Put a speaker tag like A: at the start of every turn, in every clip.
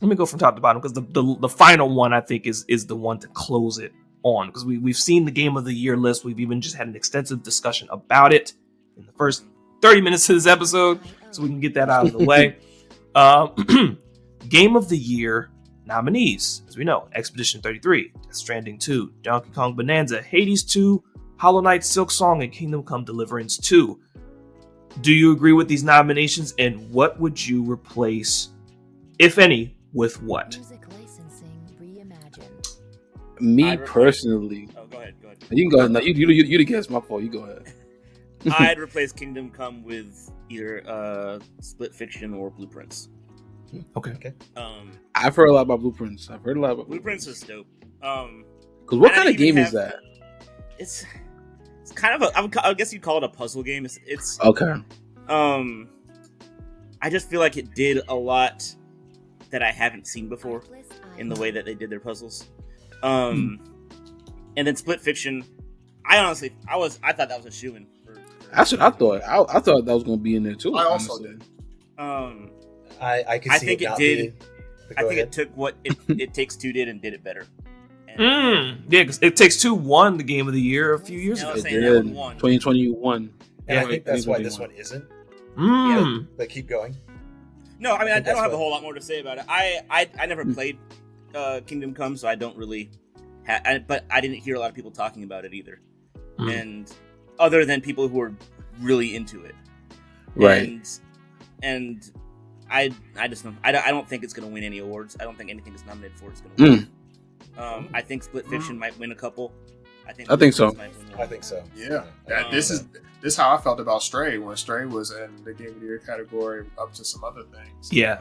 A: let me go from top to bottom, because the final one I think is the one to close it on, because we've seen the game of the year list. We've even just had an extensive discussion about it in the first 30 minutes of this episode, so we can get that out of the way. Game of the year nominees, as we know: Expedition 33, Death Stranding 2, Donkey Kong Bonanza, Hades 2, Hollow Knight Silk Song, and Kingdom Come Deliverance 2. Do you agree with these nominations, and what would you replace, if any, with what?
B: Me personally.
C: Oh, go ahead.
B: You can go ahead. No, you the guest. My fault. You go ahead.
C: I'd replace Kingdom Come with either Split Fiction or Blueprints.
A: Okay.
B: I've heard a lot about Blueprints.
C: Blueprints is dope.
B: Because what kind of game is that?
C: It's kind of I guess you'd call it a puzzle game. It's
B: okay.
C: I just feel like it did a lot that I haven't seen before in the way that they did their puzzles. And then Split Fiction, I thought that was a shoo-in.
B: That's what I thought. I thought that was going to be in there too.
D: I also did.
E: I could see.
C: I think it did. I think it took what It Takes Two did and did it better.
A: Yeah, because It Takes Two won the Game of the Year a few years ago.
B: It did. 2021.
E: And I think that's why this one isn't. But keep going.
C: No, I mean, I don't have a whole lot more to say about it. I never played Kingdom Come, so I don't really but I didn't hear a lot of people talking about it either. And other than people who are really into it.
B: Right.
C: And I just don't. I don't think it's going to win any awards. I don't think anything it's nominated for is going to win. I think Split Fiction might win a couple. I think
B: so.
E: I think so.
D: Yeah. This is how I felt about Stray when Stray was in the Game of the Year category up to some other things.
A: Yeah.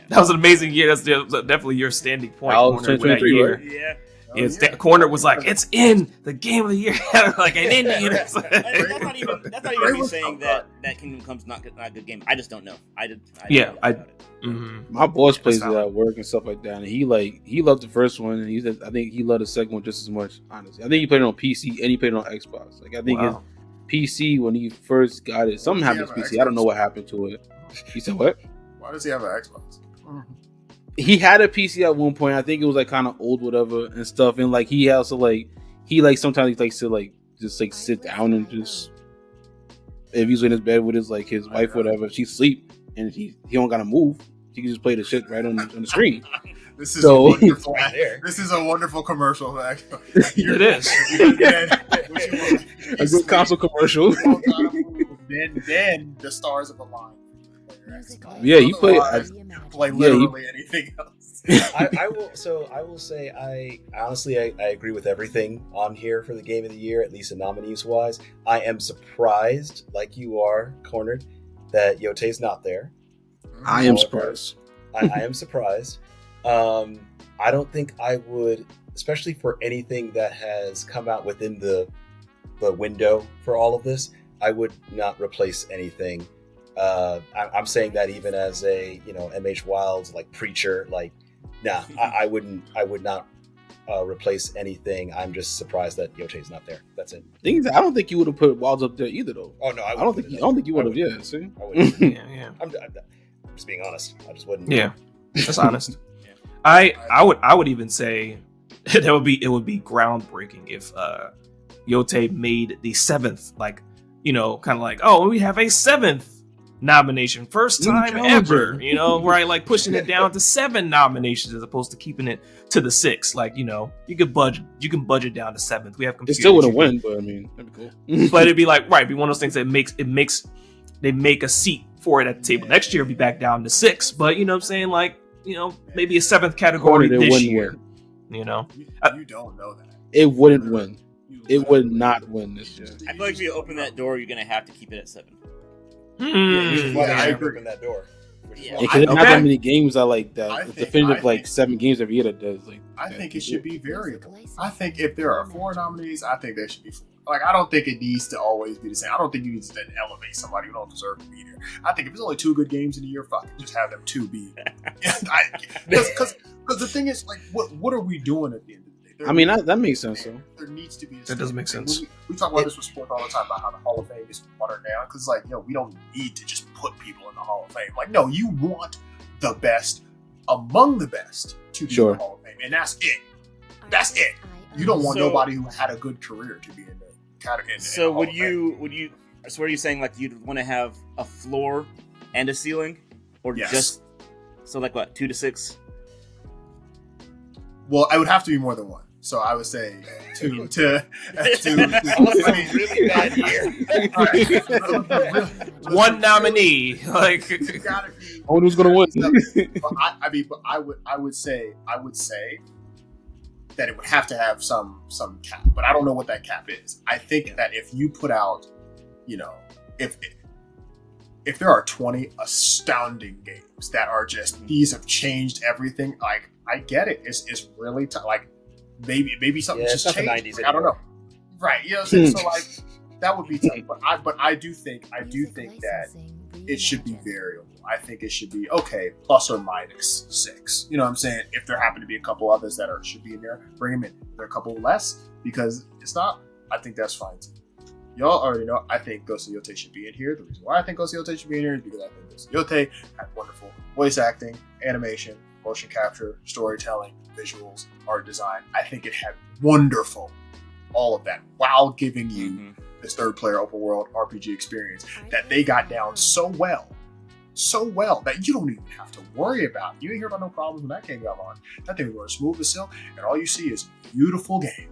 A: That was an amazing year. That's definitely your standing point. Corner, with that year.
B: Right?
C: Yeah.
A: Corner was like, it's in the Game of the Year. Like an Indian.
C: That's not even me saying that Kingdom Come's not a good game. I just don't know.
A: Mm-hmm.
B: My boss plays it at work and stuff like that, and he loved the first one, and he said I think he loved the second one just as much. Honestly, I think he played it on PC and he played it on Xbox. Like I think his PC when he first got it, something happened to his PC. I don't know what happened to it. He said what?
D: Why does he have an Xbox?
B: He had a PC at one point. I think it was like kind of old, whatever, and stuff. And like he also sometimes he likes to just sit down and just if he's in his bed with his wife, whatever, if she sleep and he don't gotta move, he can just play the shit right on the screen.
D: This is a wonderful commercial.
A: It is
B: a good console commercial.
D: Then the stars of a line.
B: Yeah, you play
D: literally anything else.
E: I will say I honestly agree with everything on here for the Game of the Year, at least the nominees wise. I am surprised, like you are, Cornered, that Yote's not there.
B: I am surprised.
E: I am surprised. I don't think I would, especially for anything that has come out within the window for all of this, I would not replace anything. I'm saying that even as a MH Wilds preacher, I would not replace anything. I'm just surprised that Yote's not there. That's it.
B: Thing is, I don't think you would have put Wilds up there either, though.
E: Oh no,
B: I don't think you would have. Yeah, see,
E: I wouldn't.
A: Yeah.
E: I'm just being honest. I just wouldn't.
A: Yeah, that's honest. I would even say it would be groundbreaking if Yote made the seventh, kind of like, oh, we have a seventh nomination, first time ever, right? Pushing it down to 7 nominations as opposed to keeping it to the 6. You can budget down to 7th. We have computers.
B: It still wouldn't win, but I mean, that'd be cool.
A: But it'd be be one of those things that they make a seat for it at the table. Next year, it'll be back down to 6. But you know what I'm saying? Maybe a 7th category this year.
D: You don't know that.
B: It wouldn't win. It would not win this year.
C: I feel like if you open that door, you're gonna have to keep it at 7.
E: I agree with that door.
B: Because there's not that many games that like that. Definitive 7 games every year that does
D: I think it should be variable. I think if there are 4 nominees, I think there should be 4. I don't think it needs to always be the same. I don't think you need to then elevate somebody who don't deserve to be there. I think if there's only 2 good games in a year, fuck it, just have them 2 be. Because the thing is, what are we doing at the end of the day?
B: I mean, that makes sense. So
D: there needs to be.
A: That does make sense.
D: We talk about this with sports all the time about how the Hall of Fame is watered down because, we don't need to just put people in the Hall of Fame. No, you want the best among the best to be
B: Sure.
D: in the Hall of Fame, and that's it. That's it. You don't want nobody who had a good career to be in the category.
C: So would you? So are you saying like you'd want to have a floor and a ceiling, or
D: Yes.
C: just so like what 2 to 6?
D: Well, I would have to be more than one. So I would say two to
C: Also, really bad year.
A: One nominee. Like,
D: You gotta be.
B: I wonder who's gonna win.
D: But I would say that it would have to have some cap, but I don't know what that cap is. I think that if you put out, if there are 20 astounding games that are just these have changed everything, like I get it. It's really like maybe something
E: Yeah, it's
D: just
E: not the
D: changed.
E: 90s
D: Like, I don't know.
E: anymore.
D: Right? You know what I'm saying? So like that would be tough. But I do think that it should be variable. I think it should be okay, plus or minus 6. You know what I'm saying? If there happen to be a couple others that should be in there, bring them in. If there are a couple less because it's not, I think that's fine too. Y'all already know I think Ghost of Yote should be in here. The reason why I think Ghost of Yote should be in here is because I think Ghost of Yote had wonderful voice acting, animation, motion capture, storytelling, visuals, art design. I think it had wonderful all of that while giving you this third player open world RPG experience that they got down so well that you don't even have to worry about. You didn't hear about no problems when that game got launched. That thing was going smooth as silk, and all you see is beautiful game,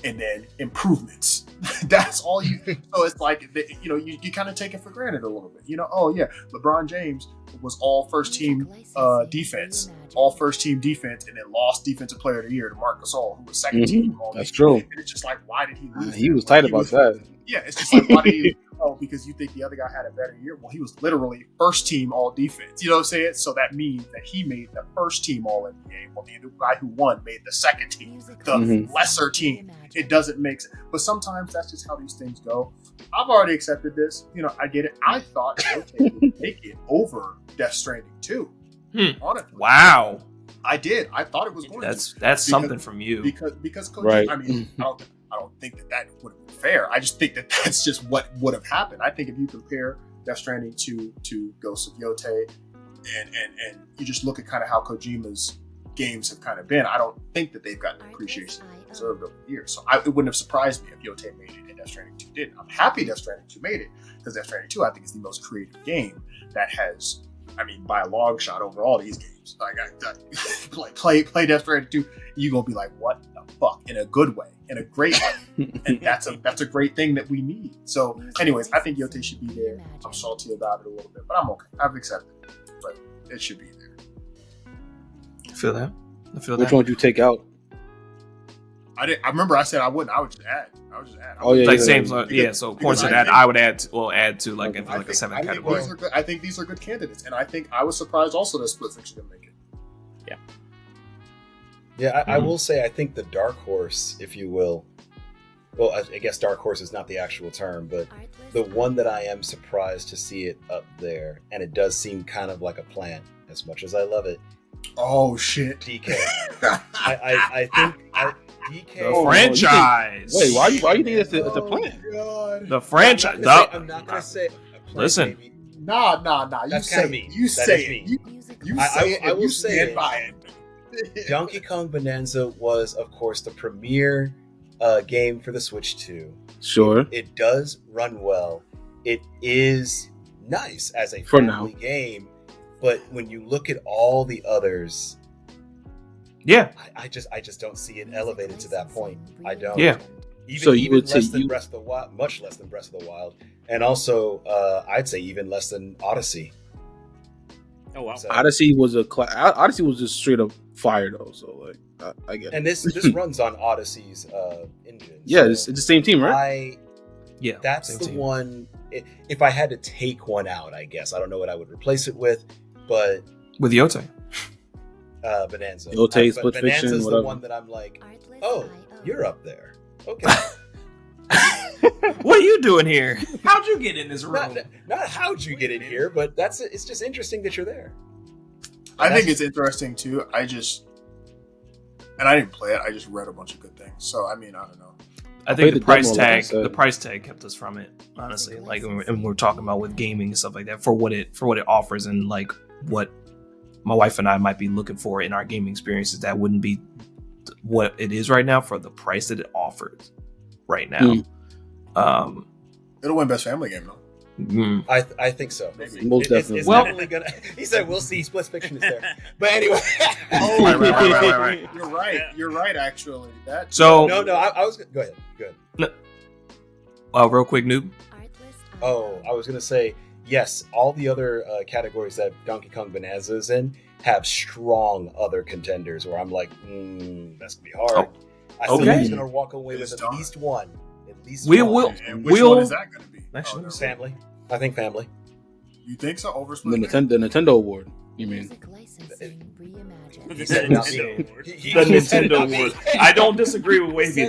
D: and then improvements. That's all you. So it's like you kind of take it for granted a little bit. Oh yeah, LeBron James was all first team defense, and then lost defensive player of the year to Marc Gasol, who was second team.
B: That's true.
D: And it's just like, why did he lose?
B: He was tight about that.
D: Yeah, it's just like, why did you? Oh, because you think the other guy had a better year? Well, he was literally first team all defense. You know what I'm saying? So that means that he made the first team all NBA. Well, the guy who won made the second team, the lesser team. It doesn't make sense. But sometimes that's just how these things go. I've already accepted this. I get it. I thought Yote would make it over Death Stranding 2. Honestly.
A: wow,
D: I did. I thought it was going to.
A: That's something from you.
D: Because Coach,
B: Right.
D: I mean, I don't think that would have been fair. I just think that that's just what would have happened. I think if you compare Death Stranding to Ghost of Yote, and you just look at kind of how Kojima's games have kind of been, I don't think that they've gotten the appreciation they deserved over the years. So it wouldn't have surprised me if Yote made it and Death Stranding 2 didn't. I'm happy Death Stranding 2 made it, because Death Stranding 2 I think is the most creative game that has, by a long shot over all these games. Like play Death Stranding 2, you're gonna be like, what the fuck? In a good way, in a great way. And that's a great thing that we need. So anyways, I think Yote should be there. I'm salty about it a little bit, but I'm okay. I've accepted it. But it should be there.
A: I feel that.
B: Which one would you take out?
D: I remember I said I wouldn't. I would just add.
B: Oh, yeah,
A: Like
B: yeah,
A: same,
B: yeah.
A: so points to that I would add to like
D: I
A: a
D: think
A: 7 category.
D: I think these are good candidates, and I think I was surprised also that Split Fiction didn't make it.
E: Yeah, I will say I think the dark horse, if you will. Well, I guess dark horse is not the actual term, but the one that I am surprised to see it up there, and it does seem kind of like a plan, as much as I love it.
D: Oh shit!
E: DK. I think DK.
A: The franchise.
B: Wait, why you think it's a plan?
D: God.
A: The franchise.
E: I'm not gonna say.
A: Listen.
E: Maybe.
D: Nah. You
E: That's
D: say
E: kinda
D: it.
E: mean.
D: You
E: That
D: say
E: is
D: it.
E: mean.
D: You
E: I
D: say it.
E: will
D: and you
E: say
D: stand
E: it.
D: by it.
E: Donkey Kong Bonanza was, of course, the premier game for the Switch 2.
B: Sure.
E: It does run well. It is nice as a
B: For
E: family game, but when you look at all the others,
A: Yeah.
E: I just don't see it elevated to that point. I don't.
A: Yeah.
E: Even less than Breath of the Wild, much less than Breath of the Wild, and also I'd say even less than Odyssey.
C: Oh wow.
E: So-
B: Odyssey was Odyssey was just straight up fire though. So like I get it.
E: And this runs on Odyssey's engine.
B: Yeah,
E: so
B: it's the same team, right?
A: Yeah.
E: That's
A: same
E: the
A: team.
E: one. If I had to take one out, I guess I don't know what I would replace it with, but
A: With Yote.
E: Bonanza.
B: Yote,
E: But
B: Split Fiction,
E: Bonanza's the
B: whatever.
E: one that I'm like, oh, you're up there. Okay.
A: What are you doing here? How'd you get in this room?
E: not how'd you get in here, but it's just interesting that you're there.
D: I think it's interesting too. I didn't play it. I just read a bunch of good things. So I mean, I don't know.
A: I
B: played
A: think the
B: the
A: price
B: demo, like I
A: tag,
B: said.
A: the price tag kept us from it. Honestly, like, and we're talking about with gaming and stuff like that, for what it offers and like what my wife and I might be looking for in our gaming experiences that wouldn't be what it is right now for the price that it offers right now.
D: It'll win best family game though.
E: I think so.
B: Most definitely.
E: It's definitely gonna. He said, "We'll see." Split fiction is there, but anyway.
A: Right.
D: You're right. You're right. Actually, that.
A: So
E: No. I was. Go ahead. Good.
A: Real quick, noob.
E: Oh, I was gonna say yes. All the other categories that Donkey Kong Bonanza is in have strong other contenders. Where I'm like, that's gonna be hard. I still think he's gonna walk away with at least one. At least
A: We
E: one.
A: will.
D: And which one is that going to be?
A: Actually,
E: Family. I think family.
D: You think so? Over
B: The
D: split?
B: Nintendo award. You mean?
E: He said not me.
C: Nintendo award.
E: He
A: The
E: said
A: Nintendo
E: not me.
A: Award. I don't disagree with Wavy.